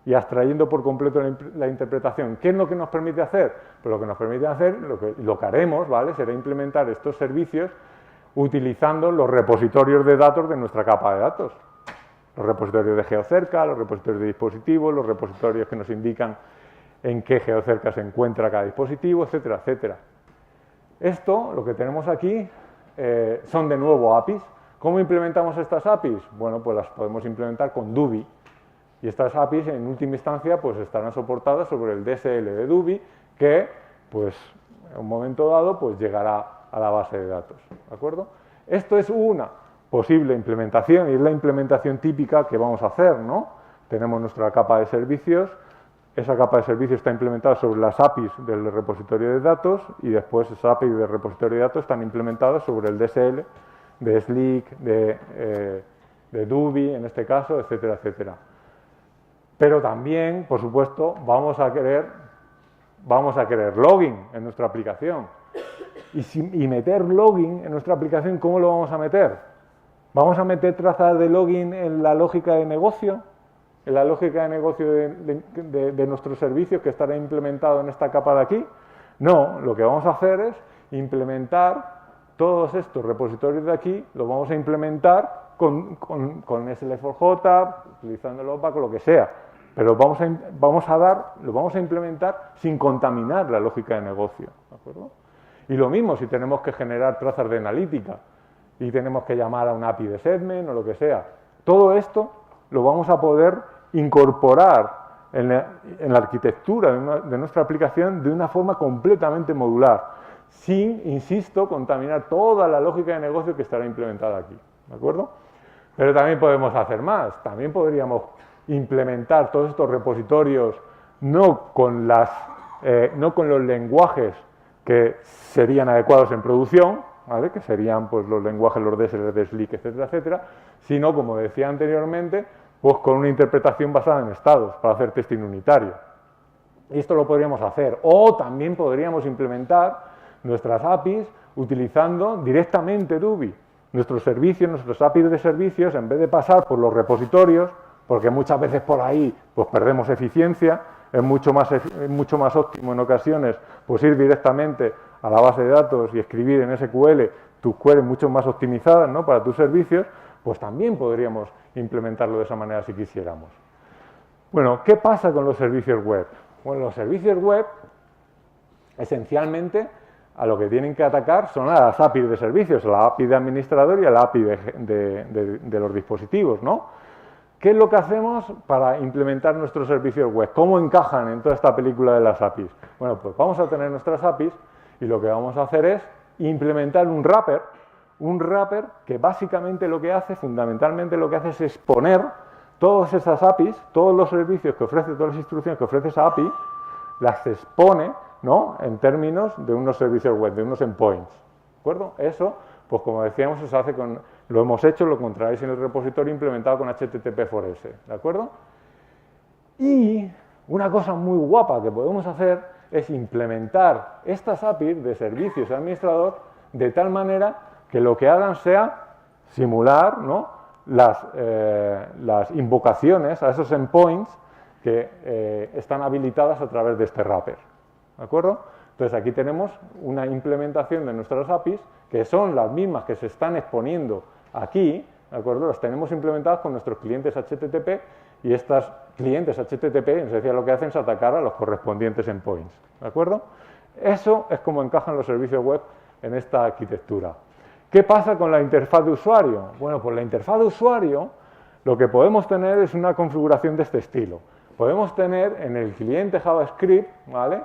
S1: y abstrayendo por completo la interpretación. ¿Qué es lo que nos permite hacer? Pues lo que nos permite hacer, lo que haremos, ¿vale?, será implementar estos servicios utilizando los repositorios de datos de nuestra capa de datos. Los repositorios de geocerca, los repositorios de dispositivos, los repositorios que nos indican en qué geocerca se encuentra cada dispositivo, etcétera, etcétera. Esto, lo que tenemos aquí, son de nuevo APIs. ¿Cómo implementamos estas APIs? Bueno, pues las podemos implementar con DUBI. Y estas APIs, en última instancia, pues estarán soportadas sobre el DSL de DUBI, que, pues, en un momento dado, pues llegará a la base de datos. ¿De acuerdo? Esto es una posible implementación, y es la implementación típica que vamos a hacer, ¿no? Tenemos nuestra capa de servicios. Esa capa de servicios está implementada sobre las APIs del repositorio de datos, y después esas APIs del repositorio de datos están implementadas sobre el DSL de Slick, de DUBI, en este caso, etcétera, etcétera. Pero también, por supuesto, vamos a querer login en nuestra aplicación. Y meter login en nuestra aplicación, ¿cómo lo vamos a meter? ¿Vamos a meter trazas de login en la lógica de negocio? ¿En la lógica de negocio de nuestros servicios que estará implementado en esta capa de aquí? No, lo que vamos a hacer es implementar todos estos repositorios de aquí, los vamos a implementar con SL4J, utilizando el OPA, con lo que sea. Pero lo vamos a implementar sin contaminar la lógica de negocio, ¿de acuerdo? Y lo mismo si tenemos que generar trazas de analítica y tenemos que llamar a un API de Segment o lo que sea. Todo esto lo vamos a poder incorporar en la arquitectura de nuestra aplicación de una forma completamente modular, sin, insisto, contaminar toda la lógica de negocio que estará implementada aquí, ¿de acuerdo? Pero también podemos hacer más, también podríamos implementar todos estos repositorios no con los lenguajes que serían adecuados en producción, ¿vale?, que serían pues los lenguajes, los DSL de Slick, etcétera, etcétera, sino, como decía anteriormente, pues con una interpretación basada en estados para hacer testing unitario. Y esto lo podríamos hacer. O también podríamos implementar nuestras APIs utilizando directamente DUBI. Nuestros servicios, nuestros APIs de servicios, en vez de pasar por los repositorios, porque muchas veces por ahí pues perdemos eficiencia, es mucho más óptimo en ocasiones pues ir directamente a la base de datos y escribir en SQL tus queries mucho más optimizadas, ¿no?, para tus servicios, pues también podríamos implementarlo de esa manera si quisiéramos. Bueno, ¿qué pasa con los servicios web? Bueno, los servicios web, esencialmente, a lo que tienen que atacar son a las APIs de servicios, a la API de administrador y a la API de los dispositivos, ¿no? ¿Qué es lo que hacemos para implementar nuestros servicios web? ¿Cómo encajan en toda esta película de las APIs? Bueno, pues vamos a tener nuestras APIs y lo que vamos a hacer es implementar un wrapper que básicamente lo que hace, fundamentalmente lo que hace es exponer todas esas APIs, todos los servicios que ofrece, todas las instrucciones que ofrece esa API, las expone, ¿no?, en términos de unos servicios web, de unos endpoints, ¿de acuerdo? Eso, pues como decíamos, se hace lo hemos hecho, lo encontraréis en el repositorio implementado con HTTP4S, ¿de acuerdo? Y una cosa muy guapa que podemos hacer es implementar estas APIs de servicios administrador de tal manera que lo que hagan sea simular, ¿no?, las invocaciones a esos endpoints que están habilitadas a través de este wrapper, ¿de acuerdo? Entonces aquí tenemos una implementación de nuestras APIs que son las mismas que se están exponiendo aquí, ¿de acuerdo? Las tenemos implementadas con nuestros clientes HTTP y estas clientes HTTP, en esencia, lo que hacen es atacar a los correspondientes endpoints, ¿de acuerdo? Eso es como encajan los servicios web en esta arquitectura. ¿Qué pasa con la interfaz de usuario? Bueno, pues la interfaz de usuario lo que podemos tener es una configuración de este estilo. Podemos tener en el cliente JavaScript, ¿vale?,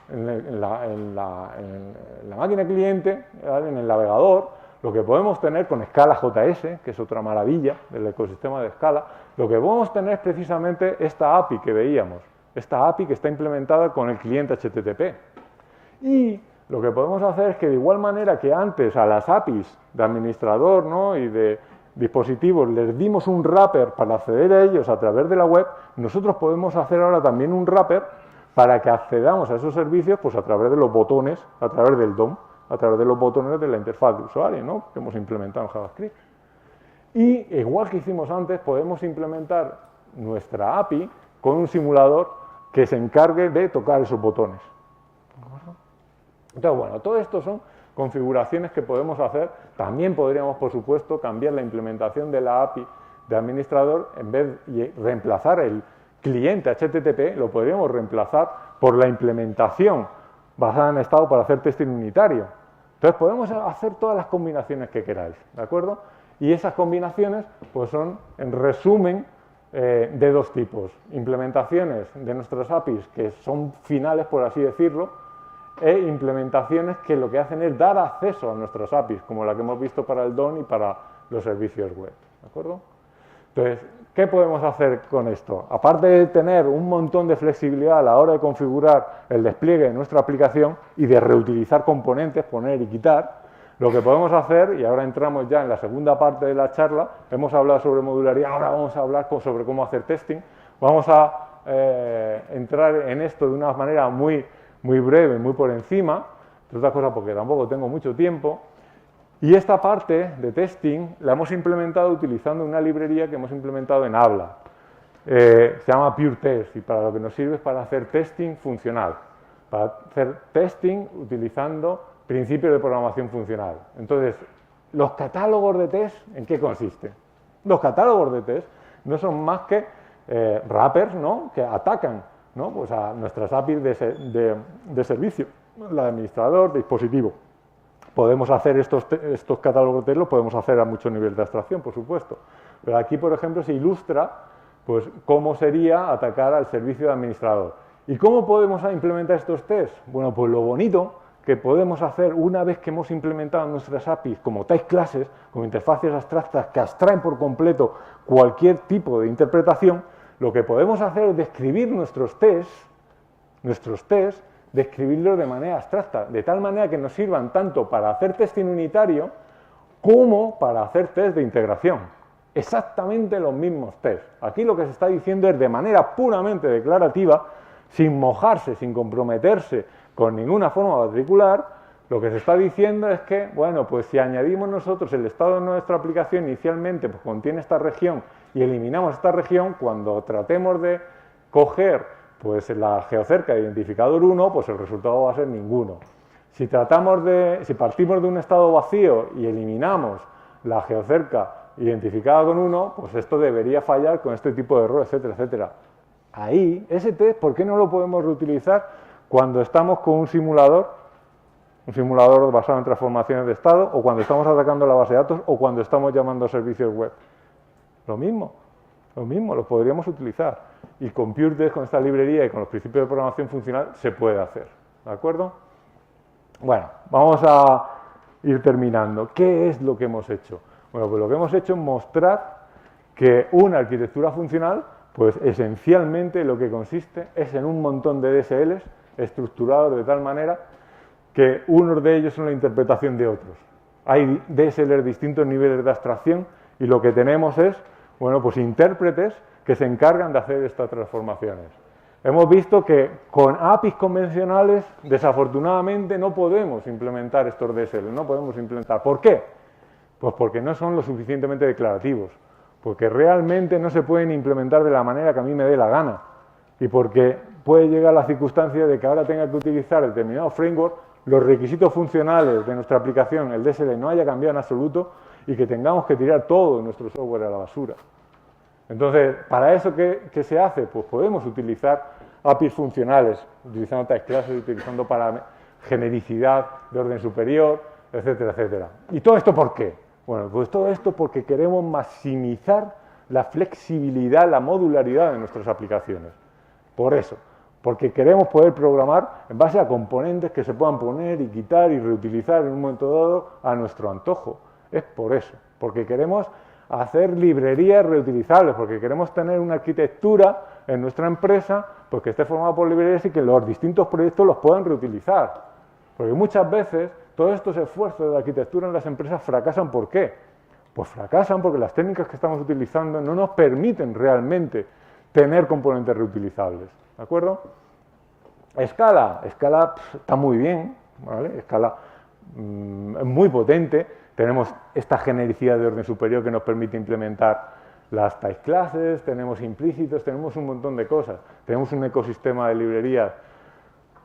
S1: en la máquina cliente, ¿vale?, en el navegador, lo que podemos tener con Scala JS, que es otra maravilla del ecosistema de Scala, lo que podemos tener es precisamente esta API que veíamos, esta API que está implementada con el cliente HTTP. Y lo que podemos hacer es que de igual manera que antes a las APIs de administrador, ¿no?, y de dispositivos les dimos un wrapper para acceder a ellos a través de la web, nosotros podemos hacer ahora también un wrapper para que accedamos a esos servicios pues a través de los botones, a través del DOM, a través de los botones de la interfaz de usuario, ¿no?, que hemos implementado en JavaScript. Y igual que hicimos antes, podemos implementar nuestra API con un simulador que se encargue de tocar esos botones. Entonces, bueno, todo esto son configuraciones que podemos hacer. También podríamos, por supuesto, cambiar la implementación de la API de administrador. En vez de reemplazar el cliente HTTP, lo podríamos reemplazar por la implementación basada en estado para hacer testing unitario. Entonces, podemos hacer todas las combinaciones que queráis, ¿de acuerdo? Y esas combinaciones, pues son, en resumen, de dos tipos. Implementaciones de nuestros APIs que son finales, por así decirlo, e implementaciones que lo que hacen es dar acceso a nuestros APIs, como la que hemos visto para el DOM y para los servicios web, ¿de acuerdo? Entonces, ¿qué podemos hacer con esto? Aparte de tener un montón de flexibilidad a la hora de configurar el despliegue de nuestra aplicación y de reutilizar componentes, poner y quitar, lo que podemos hacer, y ahora entramos ya en la segunda parte de la charla, hemos hablado sobre modularidad, ahora vamos a hablar sobre cómo hacer testing, vamos a entrar en esto de una manera muy breve, muy por encima, entre otras cosas porque tampoco tengo mucho tiempo. Y esta parte de testing la hemos implementado utilizando una librería que hemos implementado en Habla. Se llama PureTest y para lo que nos sirve es para hacer testing funcional, para hacer testing utilizando principios de programación funcional. Entonces, los catálogos de test, ¿en qué consisten? Los catálogos de test no son más que wrappers, ¿no?, que atacan, ¿no?, pues a nuestras APIs de servicio, el administrador, dispositivo. Podemos hacer estos catálogos de test, los podemos hacer a muchos niveles de abstracción, por supuesto. Pero aquí, por ejemplo, se ilustra pues, cómo sería atacar al servicio de administrador. ¿Y cómo podemos implementar estos tests? Bueno, pues lo bonito que podemos hacer una vez que hemos implementado nuestras APIs como type classes, como interfaces abstractas que abstraen por completo cualquier tipo de interpretación, lo que podemos hacer es describir nuestros tests, describirlos de manera abstracta, de tal manera que nos sirvan tanto para hacer testing unitario como para hacer test de integración. Exactamente los mismos tests. Aquí lo que se está diciendo es de manera puramente declarativa, sin mojarse, sin comprometerse con ninguna forma particular, lo que se está diciendo es que, bueno, pues si añadimos nosotros el estado de nuestra aplicación inicialmente, pues contiene esta región y eliminamos esta región, cuando tratemos de coger pues la geocerca de identificador 1, pues el resultado va a ser ninguno. Si partimos de un estado vacío y eliminamos la geocerca identificada con 1, pues esto debería fallar con este tipo de error, etcétera, etcétera. Ahí, ese test, ¿por qué no lo podemos reutilizar cuando estamos con un simulador basado en transformaciones de estado, o cuando estamos atacando la base de datos, o cuando estamos llamando a servicios web? Lo mismo, lo podríamos utilizar. Y con PureTest, con esta librería y con los principios de programación funcional, se puede hacer. ¿De acuerdo? Bueno, vamos a ir terminando. ¿Qué es lo que hemos hecho? Bueno, pues lo que hemos hecho es mostrar que una arquitectura funcional, pues esencialmente lo que consiste es en un montón de DSLs estructurados de tal manera que unos de ellos son la interpretación de otros. Hay DSLs de distintos niveles de abstracción y lo que tenemos es, bueno, pues intérpretes que se encargan de hacer estas transformaciones. Hemos visto que con APIs convencionales, desafortunadamente, no podemos implementar estos DSL, no podemos implementar. ¿Por qué? Pues porque no son lo suficientemente declarativos, porque realmente no se pueden implementar de la manera que a mí me dé la gana, y porque puede llegar la circunstancia de que ahora tenga que utilizar determinado framework, los requisitos funcionales de nuestra aplicación, el DSL, no haya cambiado en absoluto, y que tengamos que tirar todo nuestro software a la basura. Entonces, ¿para eso qué se hace? Pues podemos utilizar APIs funcionales, utilizando type classes, utilizando para genericidad de orden superior, etcétera, etcétera. ¿Y todo esto por qué? Bueno, pues todo esto porque queremos maximizar la flexibilidad, la modularidad de nuestras aplicaciones. Por eso, porque queremos poder programar en base a componentes que se puedan poner y quitar y reutilizar en un momento dado a nuestro antojo. Es por eso, porque queremos hacer librerías reutilizables, porque queremos tener una arquitectura en nuestra empresa pues que esté formada por librerías y que los distintos proyectos los puedan reutilizar. Porque muchas veces todos estos esfuerzos de arquitectura en las empresas fracasan. ¿Por qué? Pues fracasan porque las técnicas que estamos utilizando no nos permiten realmente tener componentes reutilizables. ¿De acuerdo? Scala está muy bien, ¿vale? Scala es muy potente. Tenemos esta genericidad de orden superior que nos permite implementar las type classes, tenemos implícitos, tenemos un montón de cosas. Tenemos un ecosistema de librerías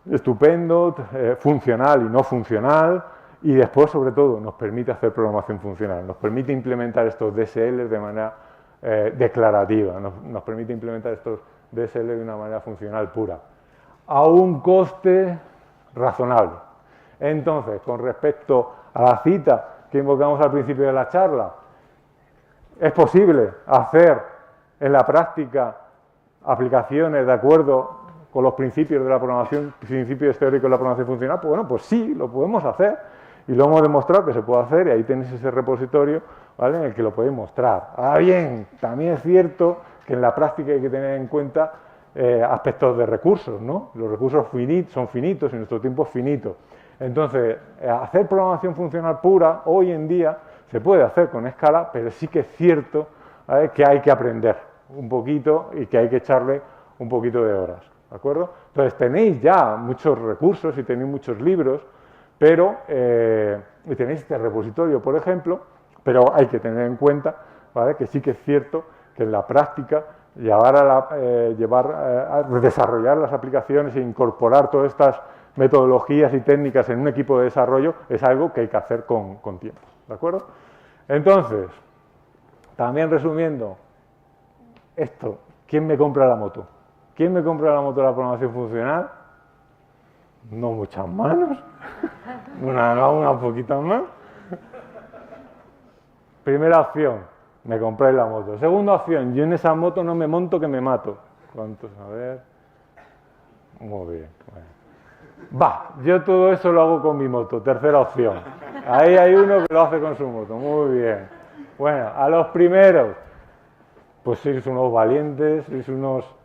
S1: estupendo, funcional y no funcional, y después, sobre todo, nos permite hacer programación funcional, nos permite implementar estos DSL de manera declarativa, nos permite implementar estos DSL de una manera funcional pura, a un coste razonable. Entonces, con respecto a la cita que invocamos al principio de la charla, es posible hacer en la práctica aplicaciones de acuerdo con los principios de la programación, principios teóricos de la programación funcional. Pues bueno, pues sí, lo podemos hacer y lo hemos demostrado que se puede hacer, y ahí tenéis ese repositorio, ¿vale?, en el que lo podéis mostrar. Ahora bien, también es cierto que en la práctica hay que tener en cuenta aspectos de recursos, ¿no? Los recursos son finitos y nuestro tiempo es finito. Entonces, hacer programación funcional pura hoy en día se puede hacer con Scala, pero sí que es cierto, ¿vale?, que hay que aprender un poquito y que hay que echarle un poquito de horas, ¿de acuerdo? Entonces, tenéis ya muchos recursos y tenéis muchos libros, pero y tenéis este repositorio, por ejemplo, pero hay que tener en cuenta, ¿vale?, que sí que es cierto que en la práctica desarrollar las aplicaciones e incorporar todas estas metodologías y técnicas en un equipo de desarrollo es algo que hay que hacer con tiempo, ¿de acuerdo? Entonces, también resumiendo esto, ¿quién me compra la moto? ¿Quién me compra la moto de la programación funcional? No muchas manos, una poquita más. Primera opción, me compráis la moto. Segunda opción, yo en esa moto no me monto, que me mato. ¿Cuántos? A ver. Muy bien. Bueno. Va, yo todo eso lo hago con mi moto. Tercera opción. Ahí hay uno que lo hace con su moto. Muy bien. Bueno, a los primeros, pues sois unos valientes, sois unos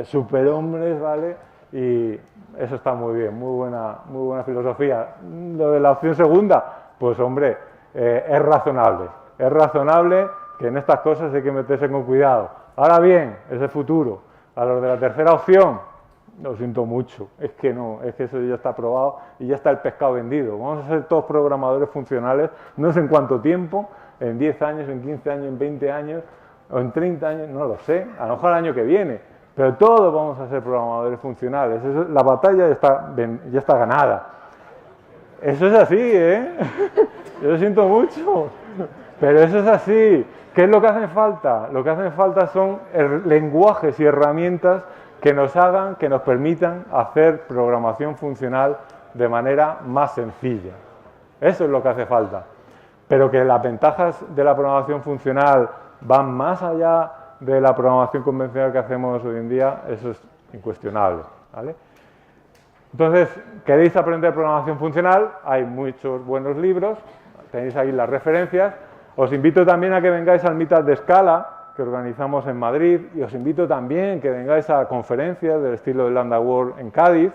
S1: superhombres, ¿vale? Y eso está muy bien, muy buena filosofía. Lo de la opción segunda, pues hombre, es razonable. Es razonable que en estas cosas hay que meterse con cuidado. Ahora bien, es el futuro. A los de la tercera opción, lo siento mucho, es que no, es que eso ya está probado y ya está el pescado vendido. Vamos a ser todos programadores funcionales, no sé en cuánto tiempo, en 10 años, en 15 años, en 20 años, o en 30 años, no lo sé, a lo mejor el año que viene, pero todos vamos a ser programadores funcionales. La batalla ya está ganada. Eso es así, ¿eh? Yo lo siento mucho, pero eso es así. ¿Qué es lo que hace falta? Lo que hace falta son lenguajes y herramientas que nos hagan, que nos permitan hacer programación funcional de manera más sencilla. Eso es lo que hace falta. Pero que las ventajas de la programación funcional van más allá de la programación convencional que hacemos hoy en día, eso es incuestionable, ¿vale? Entonces, ¿queréis aprender programación funcional? Hay muchos buenos libros, tenéis ahí las referencias. Os invito también a que vengáis al Meetup de Scala, que organizamos en Madrid, y os invito también que vengáis a conferencias del estilo de Lambda World en Cádiz.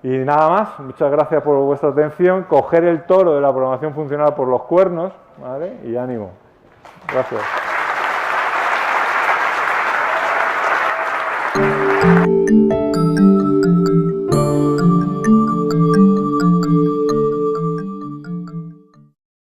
S1: Y nada más, muchas gracias por vuestra atención. Coger el toro de la programación funcional por los cuernos, ¿vale? Y ánimo. Gracias.